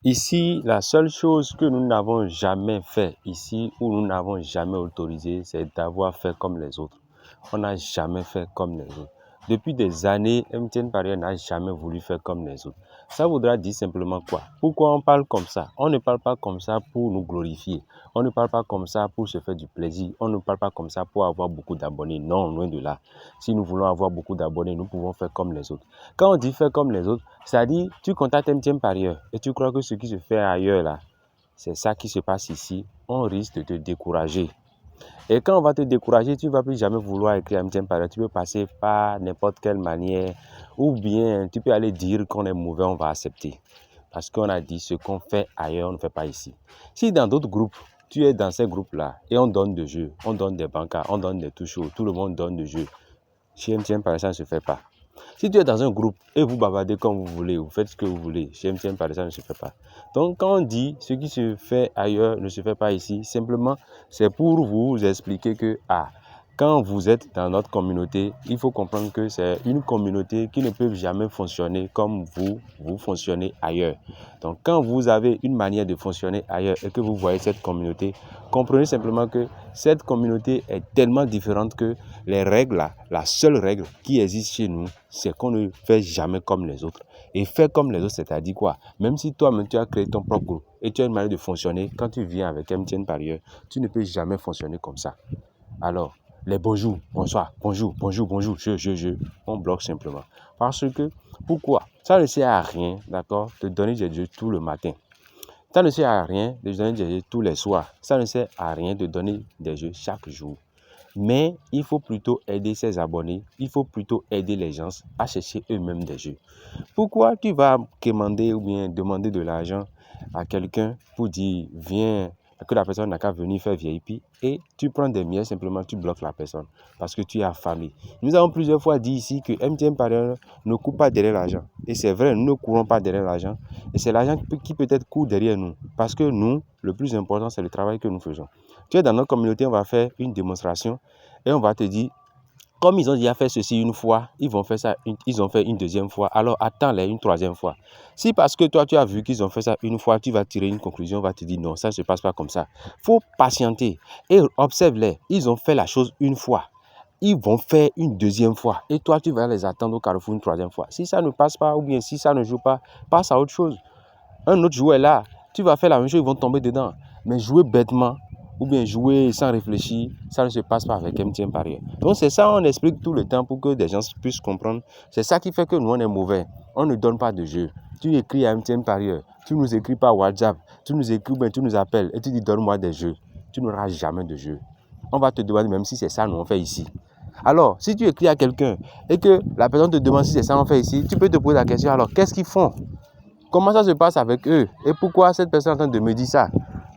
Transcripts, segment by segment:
Ici, la seule chose que nous n'avons jamais fait ici, où nous n'avons jamais autorisé, c'est d'avoir fait comme les autres. On n'a jamais fait comme les autres. Depuis des années, MTN Paris n'a jamais voulu faire comme les autres. Ça voudra dire simplement quoi? Pourquoi on parle comme ça? On ne parle pas comme ça pour nous glorifier. On ne parle pas comme ça pour se faire du plaisir. On ne parle pas comme ça pour avoir beaucoup d'abonnés. Non, loin de là. Si nous voulons avoir beaucoup d'abonnés, nous pouvons faire comme les autres. Quand on dit faire comme les autres, c'est-à-dire tu contactes MTN Parieur et tu crois que ce qui se fait ailleurs là, c'est ça qui se passe ici, on risque de te décourager. Et quand on va te décourager, tu ne vas plus jamais vouloir écrire MTN Parieur. Tu peux passer par n'importe quelle manière ou bien tu peux aller dire qu'on est mauvais, on va accepter. Parce qu'on a dit ce qu'on fait ailleurs, on ne fait pas ici. Si dans d'autres groupes, tu es dans ces groupes-là et on donne des jeux, on donne des bancards, on donne des touches, tout le monde donne des jeux. Chez MTN Parieur, ça ne se fait pas. Si tu es dans un groupe et vous bavardez comme vous voulez, vous faites ce que vous voulez, chez MTN Parieur, ça ne se fait pas. Donc quand on dit ce qui se fait ailleurs ne se fait pas ici, simplement c'est pour vous expliquer que quand vous êtes dans notre communauté, il faut comprendre que c'est une communauté qui ne peut jamais fonctionner comme vous fonctionnez ailleurs. Donc quand vous avez une manière de fonctionner ailleurs et que vous voyez cette communauté, comprenez simplement que cette communauté est tellement différente que les règles là, la seule règle qui existe chez nous, c'est qu'on ne fait jamais comme les autres. Et faire comme les autres, c'est-à-dire quoi? Même si toi-même tu as créé ton propre groupe et tu as une manière de fonctionner, quand tu viens avec MTN Parieur, tu ne peux jamais fonctionner comme ça. Alors, les bonjours, bonsoir, bonjour, on bloque simplement. Parce que, pourquoi? Ça ne sert à rien, d'accord, de donner des jeux tout le matin. Ça ne sert à rien de donner des jeux tous les soirs. Ça ne sert à rien de donner des jeux chaque jour. Mais il faut plutôt aider ses abonnés, il faut plutôt aider les gens à chercher eux-mêmes des jeux. Pourquoi tu vas commander ou bien demander de l'argent à quelqu'un pour dire viens, que la personne n'a qu'à venir faire VIP et tu prends des miettes, simplement tu bloques la personne parce que tu es affamé. Nous avons plusieurs fois dit ici que MTN Parieur ne court pas derrière l'argent. Et c'est vrai, nous ne courons pas derrière l'argent. Et c'est l'argent qui peut-être court derrière nous. Parce que nous, le plus important, c'est le travail que nous faisons. Tu es dans notre communauté, on va faire une démonstration et on va te dire, comme ils ont déjà fait ceci une fois, ils vont faire ça, ils ont fait une deuxième fois, alors attends-les une troisième fois. Si parce que toi tu as vu qu'ils ont fait ça une fois, tu vas tirer une conclusion, on va te dire non, ça ne se passe pas comme ça. Il faut patienter et observe-les. Ils ont fait la chose une fois. Ils vont faire une deuxième fois. Et toi, tu vas les attendre au carrefour une troisième fois. Si ça ne passe pas ou bien si ça ne joue pas, passe à autre chose. Un autre joueur est là, tu vas faire la même chose, ils vont tomber dedans. Mais jouer bêtement ou bien jouer sans réfléchir, ça ne se passe pas avec MTN Parieur. Donc c'est ça, on explique tout le temps pour que des gens puissent comprendre. C'est ça qui fait que nous, on est mauvais. On ne donne pas de jeu. Tu écris à MTN Parieur, tu nous écris par WhatsApp, tu nous écris, ben, tu nous appelles et tu dis donne-moi des jeux. Tu n'auras jamais de jeu. On va te demander même si c'est ça nous on fait ici. Alors, si tu écris à quelqu'un et que la personne te demande si c'est ça qu'on fait ici, tu peux te poser la question, alors qu'est-ce qu'ils font? Comment ça se passe avec eux? Et pourquoi cette personne est en train de me dire ça?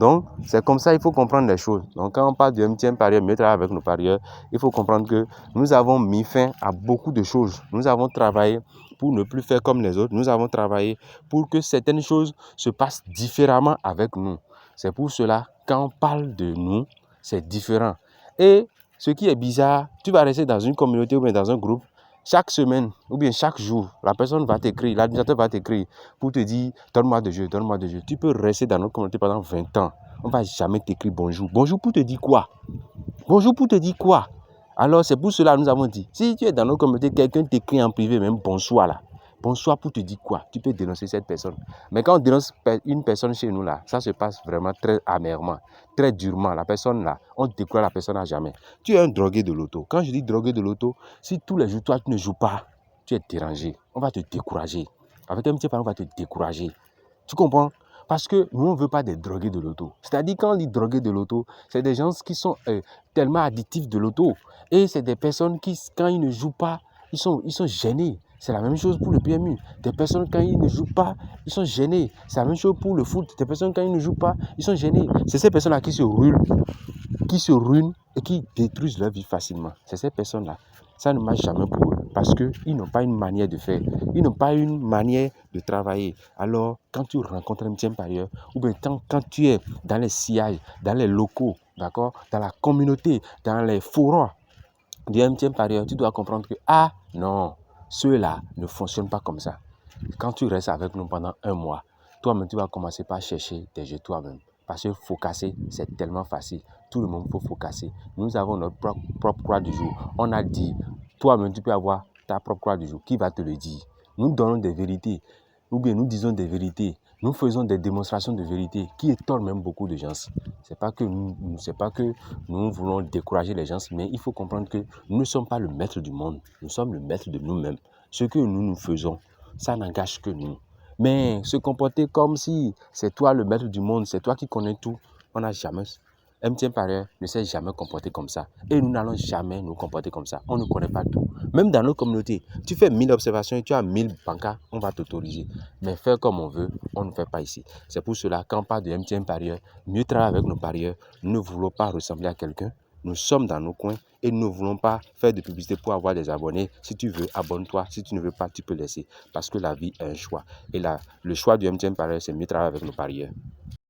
Donc, c'est comme ça, il faut comprendre les choses. Donc, quand on parle de MTN Parieur, mieux travailler avec nos parieurs, il faut comprendre que nous avons mis fin à beaucoup de choses. Nous avons travaillé pour ne plus faire comme les autres. Nous avons travaillé pour que certaines choses se passent différemment avec nous. C'est pour cela, quand on parle de nous, c'est différent. Et ce qui est bizarre, tu vas rester dans une communauté ou bien dans un groupe, chaque semaine ou bien chaque jour, la personne va t'écrire, l'administrateur va t'écrire pour te dire donne-moi de jeu, donne-moi de jeu. Tu peux rester dans notre communauté pendant 20 ans. On ne va jamais t'écrire bonjour. Bonjour pour te dire quoi? Bonjour pour te dire quoi? Alors c'est pour cela que nous avons dit, si tu es dans notre communauté, quelqu'un t'écrit en privé, même bonsoir là. Bonsoir pour te dire quoi? Tu peux dénoncer cette personne. Mais quand on dénonce une personne chez nous là, ça se passe vraiment très amèrement, très durement. La personne là, on décourage la personne à jamais. Tu es un drogué de l'auto. Quand je dis drogué de l'auto, si tous les jours toi tu ne joues pas, tu es dérangé. On va te décourager. Avec un petit parent, on va te décourager. Tu comprends? Parce que nous, on ne veut pas des drogués de l'auto. C'est-à-dire, quand on dit drogués de l'auto, c'est des gens qui sont tellement addictifs de l'auto. Et c'est des personnes qui, quand ils ne jouent pas, ils sont gênés. C'est la même chose pour le PMU. Des personnes, quand ils ne jouent pas, ils sont gênés. C'est la même chose pour le foot. Des personnes, quand ils ne jouent pas, ils sont gênés. C'est ces personnes-là qui se ruinent et qui détruisent leur vie facilement. C'est ces personnes-là. Ça ne marche jamais pour eux parce qu'ils n'ont pas une manière de faire. Ils n'ont pas une manière de travailler. Alors, quand tu rencontres un MTN Parieur, ou bien quand tu es dans les sillages, dans les locaux, d'accord, dans la communauté, dans les forums du MTN Parieur, tu dois comprendre que, non, ceux-là ne fonctionnent pas comme ça. Quand tu restes avec nous pendant un mois, toi-même, tu vas commencer par chercher tes jeux toi-même. Parce que focasser, c'est tellement facile. Tout le monde peut focasser. Nous avons notre propre croix du jour. On a dit, toi-même, tu peux avoir ta propre croix du jour. Qui va te le dire? Nous donnons des vérités. Ou bien nous disons des vérités. Nous faisons des démonstrations de vérité qui étonnent même beaucoup de gens. C'est pas que nous voulons décourager les gens, mais il faut comprendre que nous ne sommes pas le maître du monde. Nous sommes le maître de nous-mêmes. Ce que nous faisons, ça n'engage que nous. Mais se comporter comme si c'est toi le maître du monde, c'est toi qui connais tout, on n'a jamais. MTN Parieur ne s'est jamais comporté comme ça. Et nous n'allons jamais nous comporter comme ça. On ne connaît pas tout. Même dans nos communautés, tu fais 1000 observations et tu as 1000 bancards, on va t'autoriser. Mais faire comme on veut, on ne fait pas ici. C'est pour cela qu'on parle de MTN Parieur, mieux travailler avec nos parieurs. Nous ne voulons pas ressembler à quelqu'un. Nous sommes dans nos coins et nous ne voulons pas faire de publicité pour avoir des abonnés. Si tu veux, abonne-toi. Si tu ne veux pas, tu peux laisser. Parce que la vie est un choix. Et là, le choix du MTN Parieur, c'est mieux travailler avec nos parieurs.